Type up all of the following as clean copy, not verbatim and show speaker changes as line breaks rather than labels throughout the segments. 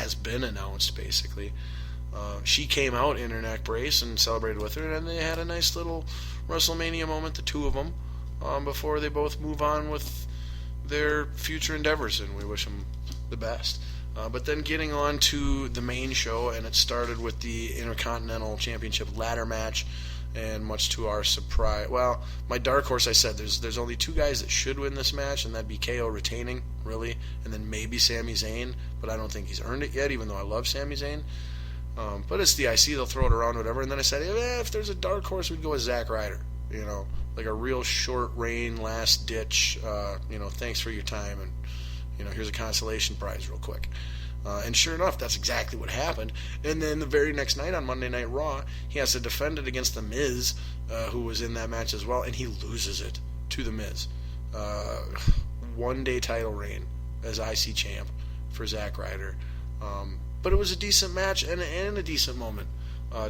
has been announced, basically. She came out in her neck brace and celebrated with her, and they had a nice little WrestleMania moment, the two of them, before they both move on with their future endeavors, and we wish them the best. But then getting on to the main show, and it started with the Intercontinental Championship ladder match, and much to our surprise, well, my dark horse, I said there's only two guys that should win this match, and that'd be KO retaining, really, and then maybe Sami Zayn, but I don't think he's earned it yet, even though I love Sami Zayn. But it's the IC, they'll throw it around, whatever. And then I said, if there's a dark horse, we'd go with Zack Ryder, like a real short reign, last ditch, thanks for your time, and here's a consolation prize real quick. And sure enough, that's exactly what happened. And then the very next night on Monday Night Raw, he has to defend it against The Miz, who was in that match as well, and he loses it to The Miz. One-day title reign as IC champ for Zack Ryder. But it was a decent match and a decent moment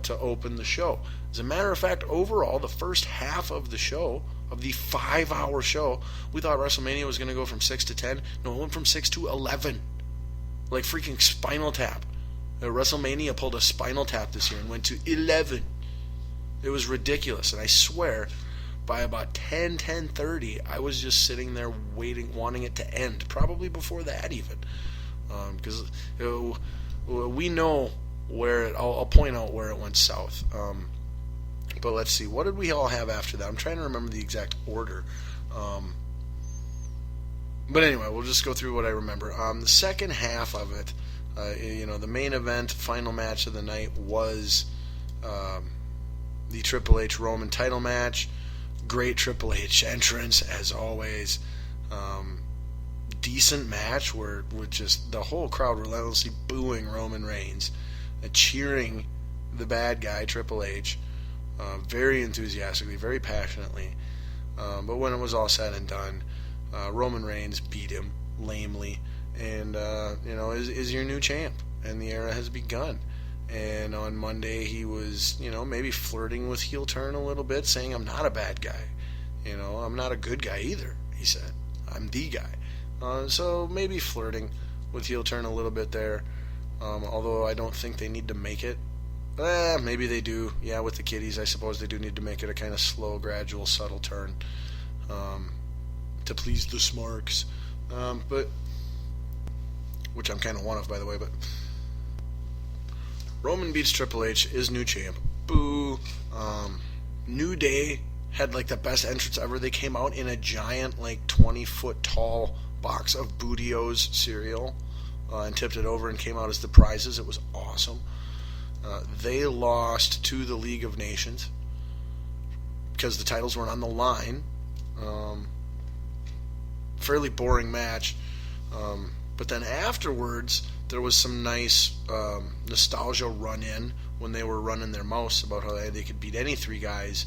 to open the show. As a matter of fact, overall, the first half of the show, of the 5-hour show, we thought WrestleMania was going to go from 6 to 10. No, it went from 6 to 11. Like freaking Spinal Tap. WrestleMania pulled a Spinal Tap this year and went to 11. It was ridiculous, and I swear, by about 10:30, I was just sitting there waiting, wanting it to end. Probably before that even. Because we know where it, I'll point out where it went south. But let's see, what did we all have after that? I'm trying to remember the exact order. But anyway, we'll just go through what I remember. The second half of it, the main event, final match of the night was the Triple H Roman title match. Great Triple H entrance, as always. Decent match where with just the whole crowd relentlessly booing Roman Reigns, cheering the bad guy, Triple H, very enthusiastically, very passionately. But when it was all said and done, Roman Reigns beat him lamely, and is your new champ, and the era has begun. And on Monday he was, maybe flirting with heel turn a little bit, saying, "I'm not a bad guy, I'm not a good guy either," he said. "I'm the guy." So maybe flirting with heel turn a little bit there, although I don't think they need to make it. Maybe they do. Yeah, with the kiddies, I suppose they do need to make it a kind of slow, gradual, subtle turn. To please the smarks, but which I'm kind of one of, by the way. But Roman beats Triple H, is new champ. Boo. New Day had like the best entrance ever. They came out in a giant, like 20-foot tall box of Booty-O's cereal and tipped it over and came out as the prizes. It was awesome. They lost to the League of Nations because the titles weren't on the line. Fairly boring match, but then afterwards there was some nice nostalgia run-in when they were running their mouths about how they could beat any three guys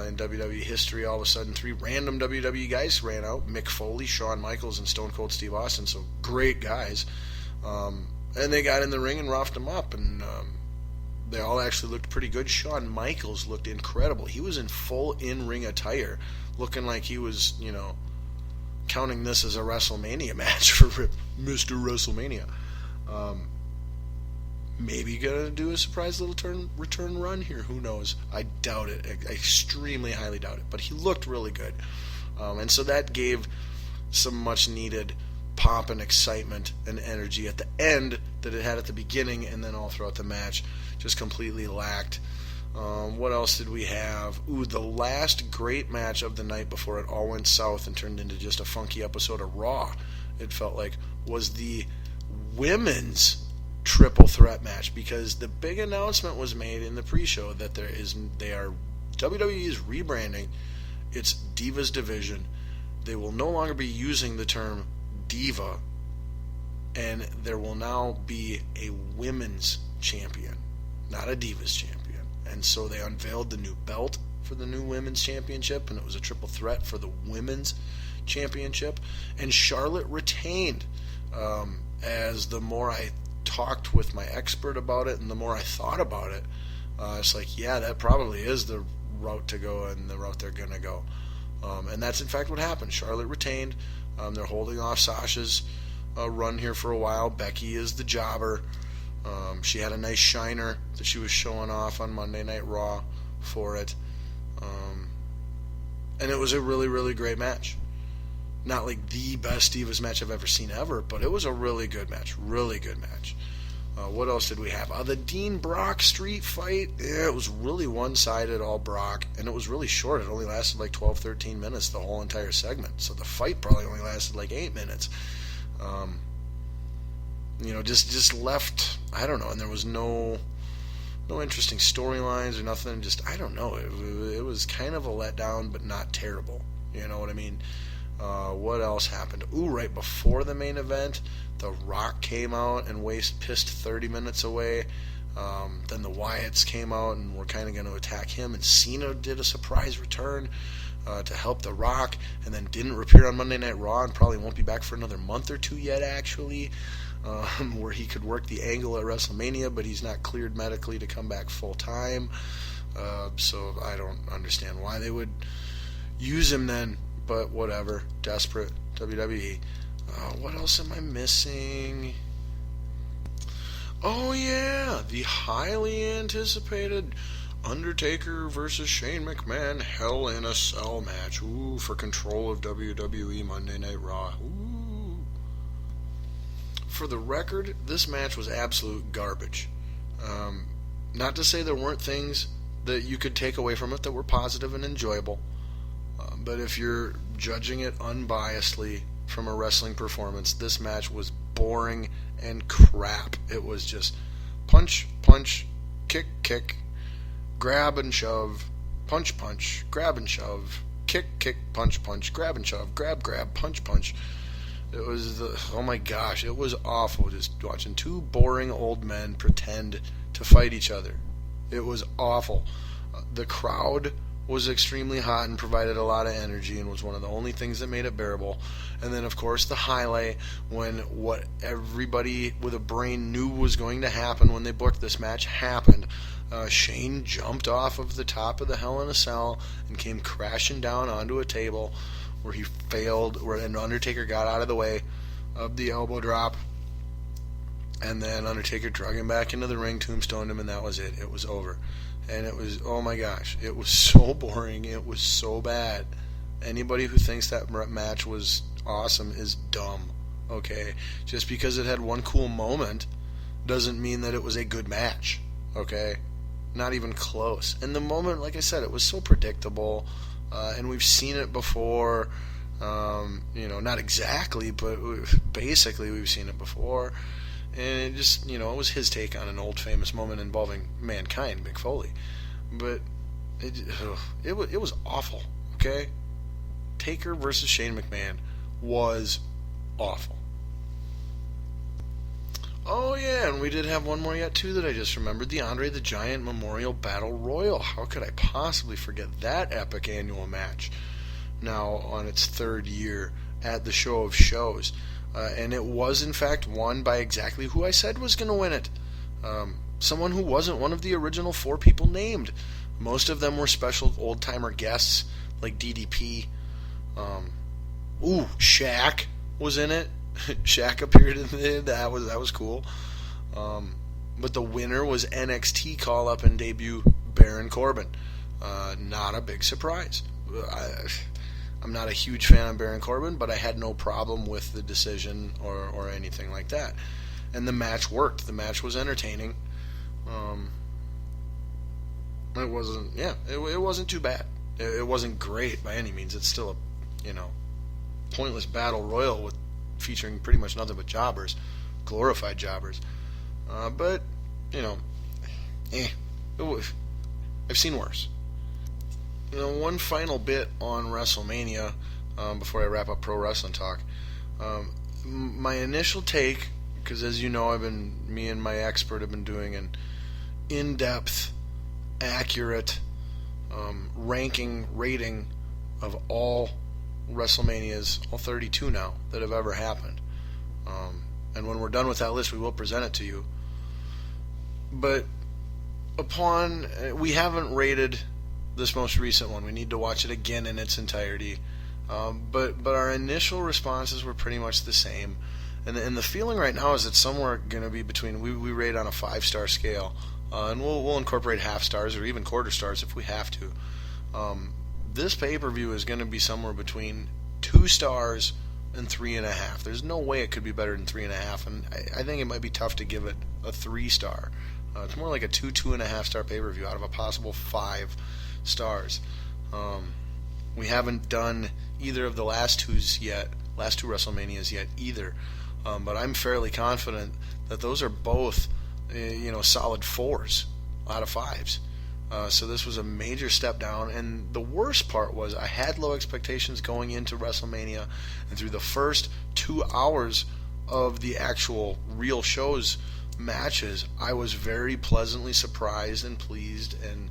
in WWE history. All of a sudden, three random WWE guys ran out: Mick Foley, Shawn Michaels, and Stone Cold Steve Austin. So great guys, and they got in the ring and roughed them up, and they all actually looked pretty good. Shawn Michaels looked incredible. He was in full in-ring attire, looking like he was, counting this as a WrestleMania match for Mr. WrestleMania. Maybe gonna do a surprise little return run here. Who knows? I doubt it. I extremely highly doubt it. But he looked really good. And so that gave some much needed pomp and excitement and energy at the end that it had at the beginning, and then all throughout the match just completely lacked. What else did we have? The last great match of the night before it all went south and turned into just a funky episode of Raw, it felt like, was the women's triple threat match, because the big announcement was made in the pre-show that WWE is rebranding its Divas division. They will no longer be using the term Diva, and there will now be a women's champion, not a Divas champion. And so they unveiled the new belt for the new women's championship, and it was a triple threat for the women's championship. And Charlotte retained. As the more I talked with my expert about it and the more I thought about it, it's like, yeah, that probably is the route to go and the route they're going to go. And that's in fact what happened. Charlotte retained. They're holding off Sasha's run here for a while. Becky is the jobber. She had a nice shiner that she was showing off on Monday Night Raw for it. And it was a really, really great match. Not like the best Divas match I've ever seen ever, but it was a really good match. Really good match. What else did we have? The Dean Brock street fight. Yeah, it was really one-sided, all Brock, and it was really short. It only lasted like 12, 13 minutes, the whole entire segment. So the fight probably only lasted like 8 minutes. Just left, I don't know, and there was no interesting storylines or nothing. Just, I don't know. It was kind of a letdown, but not terrible. You know what I mean? What else happened? Right before the main event, The Rock came out and pissed 30 minutes away. Then the Wyatts came out and were kind of going to attack him, and Cena did a surprise return to help The Rock, and then didn't appear on Monday Night Raw and probably won't be back for another month or two yet, actually, where he could work the angle at WrestleMania, but he's not cleared medically to come back full time. So I don't understand why they would use him then, but whatever. Desperate WWE. What else am I missing? Oh yeah, the highly anticipated Undertaker versus Shane McMahon Hell in a Cell match. For control of WWE Monday Night Raw. For the record, this match was absolute garbage. Not to say there weren't things that you could take away from it that were positive and enjoyable. But if you're judging it unbiasedly from a wrestling performance, this match was boring and crap. It was just punch, punch, kick, kick, grab and shove, punch, punch, grab and shove, kick, kick, punch, punch, grab and shove, grab, grab, punch, punch. It was, oh my gosh, it was awful just watching two boring old men pretend to fight each other. It was awful. The crowd was extremely hot and provided a lot of energy and was one of the only things that made it bearable. And then, of course, the highlight, when what everybody with a brain knew was going to happen when they booked this match happened. Shane jumped off of the top of the Hell in a Cell and came crashing down onto a table where he failed, where an Undertaker got out of the way of the elbow drop. And then Undertaker drug him back into the ring, tombstoned him, and that was it. It was over. And it was, oh my gosh, it was so boring. It was so bad. Anybody who thinks that match was awesome is dumb, okay? Just because it had one cool moment doesn't mean that it was a good match, okay? Not even close. And the moment, like I said, it was so predictable, and we've seen it before. Not exactly, but basically we've seen it before. And it just, it was his take on an old famous moment involving Mankind, Mick Foley. But it was awful, okay? Taker versus Shane McMahon was awful. Oh yeah, and we did have one more yet too that I just remembered. The Andre the Giant Memorial Battle Royal. How could I possibly forget that epic annual match? Now on its third year at the Show of Shows. And it was, in fact, won by exactly who I said was going to win it. Someone who wasn't one of the original 4 people named. Most of them were special old-timer guests, like DDP. Shaq was in it. Shaq appeared in it. That was cool. But the winner was NXT call-up and debut Baron Corbin. Not a big surprise. I'm not a huge fan of Baron Corbin, but I had no problem with the decision or anything like that. And the match worked. The match was entertaining. It wasn't too bad. It wasn't great by any means. It's still a, pointless battle royal featuring pretty much nothing but jobbers, glorified jobbers. But I've seen worse. One final bit on WrestleMania before I wrap up Pro Wrestling Talk. My initial take, because as you know, me and my expert have been doing an in-depth, accurate rating of all WrestleManias, all 32 now, that have ever happened. And when we're done with that list, we will present it to you. But we haven't rated this most recent one. We need to watch it again in its entirety. But our initial responses were pretty much the same. And the feeling right now is it's somewhere going to be between, we rate on a 5-star scale, and we'll incorporate half stars or even quarter stars if we have to. This pay-per-view is going to be somewhere between 2 stars and 3.5. There's no way it could be better than 3.5, and I think it might be tough to give it a 3-star. It's more like a 2.5 star pay-per-view out of a possible 5 stars. We haven't done either of the last two WrestleManias yet either, but I'm fairly confident that those are both, solid 4s out of 5s. So this was a major step down, and the worst part was I had low expectations going into WrestleMania, and through the first 2 hours of the actual real show's matches, I was very pleasantly surprised and pleased, and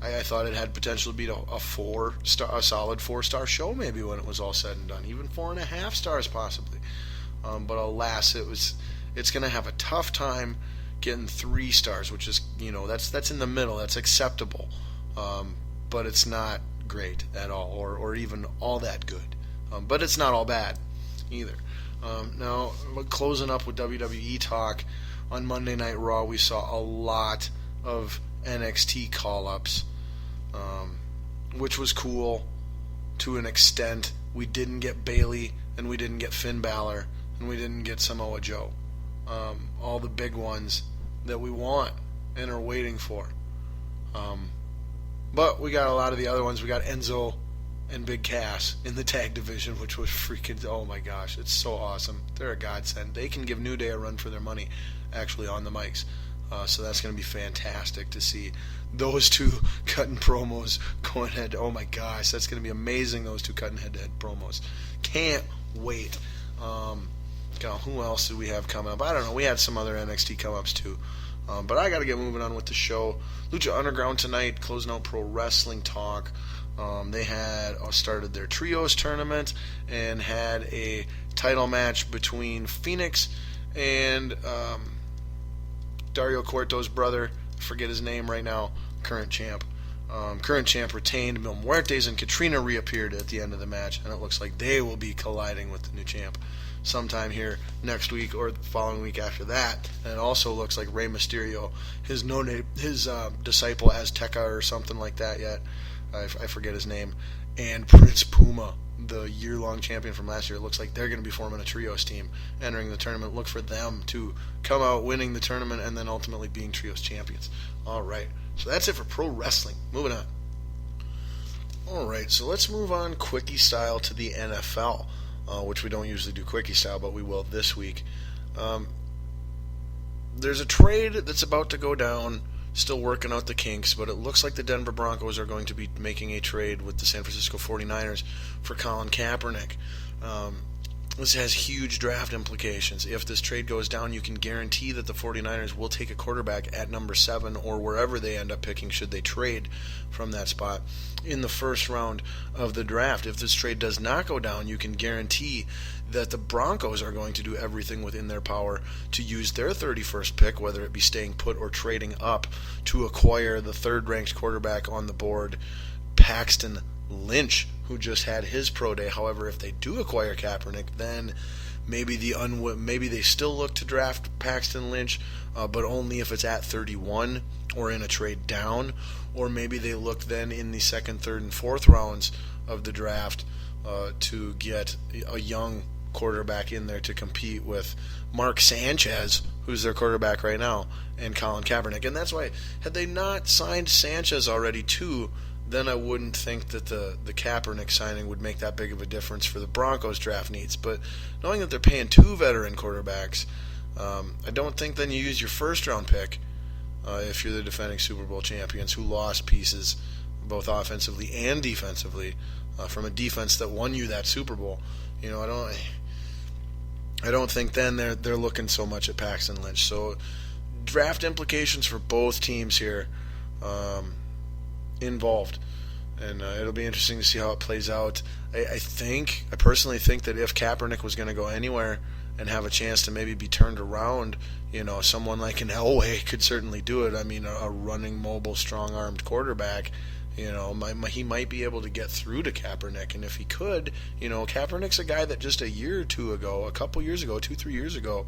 I thought it had potential to be a solid 4-star show maybe when it was all said and done, even 4.5 stars possibly. But alas, it's going to have a tough time getting 3 stars, which is, that's in the middle, that's acceptable, but it's not great at all, or even all that good, but it's not all bad either. Now, closing up with WWE talk, on Monday Night Raw we saw a lot of NXT call-ups, which was cool to an extent. We didn't get Bayley, and we didn't get Finn Balor, and we didn't get Samoa Joe. All the big ones that we want and are waiting for. But we got a lot of the other ones. We got Enzo and Big Cass in the tag division, which was freaking, oh my gosh, it's so awesome. They're a godsend. They can give New Day a run for their money, actually, on the mics. So that's going to be fantastic to see those two cutting promos going head. Oh my gosh, that's going to be amazing, those two cutting head-to-head promos. Can't wait. Who else did we have coming up? I don't know. We had some other NXT come-ups too. But I got to get moving on with the show. Lucha Underground tonight, closing out Pro Wrestling Talk. They had started their Trios tournament and had a title match between Phoenix and Dario Cueto's brother. I forget his name right now. Current champ. Current champ retained. Mil Muertes and Katrina reappeared at the end of the match, and it looks like they will be colliding with the new champ sometime here next week or the following week after that. And it also looks like Rey Mysterio, his disciple Azteca or something like that yet, I forget his name, and Prince Puma, the year-long champion from last year. It looks like they're going to be forming a trios team entering the tournament. Look for them to come out winning the tournament and then ultimately being trios champions. All right, so that's it for pro wrestling. Moving on. All right, so let's move on quickie style to the NFL, which we don't usually do quickie style, but we will this week. There's a trade that's about to go down, still working out the kinks, but it looks like the Denver Broncos are going to be making a trade with the San Francisco 49ers for Colin Kaepernick. This has huge draft implications. If this trade goes down, you can guarantee that the 49ers will take a quarterback at number 7 or wherever they end up picking should they trade from that spot in the first round of the draft. If this trade does not go down, you can guarantee that the Broncos are going to do everything within their power to use their 31st pick, whether it be staying put or trading up, to acquire the third-ranked quarterback on the board, Paxton Lynch, who just had his pro day. However, if they do acquire Kaepernick, then maybe they still look to draft Paxton Lynch, but only if it's at 31 or in a trade down, or maybe they look then in the second, third, and fourth rounds of the draft to get a young quarterback in there to compete with Mark Sanchez, who's their quarterback right now, and Colin Kaepernick. And that's why, had they not signed Sanchez already too, then I wouldn't think that the Kaepernick signing would make that big of a difference for the Broncos' draft needs. But knowing that they're paying 2 veteran quarterbacks, I don't think then you use your first-round pick if you're the defending Super Bowl champions who lost pieces both offensively and defensively from a defense that won you that Super Bowl. I don't think then they're looking so much at Paxton Lynch. So draft implications for both teams here involved, and it'll be interesting to see how it plays out. I personally think that if Kaepernick was going to go anywhere and have a chance to maybe be turned around, someone like an Elway could certainly do it. I mean, a running, mobile, strong-armed quarterback, He might be able to get through to Kaepernick, and if he could, Kaepernick's a guy that just a year or two ago, a couple years ago, 2-3 years ago,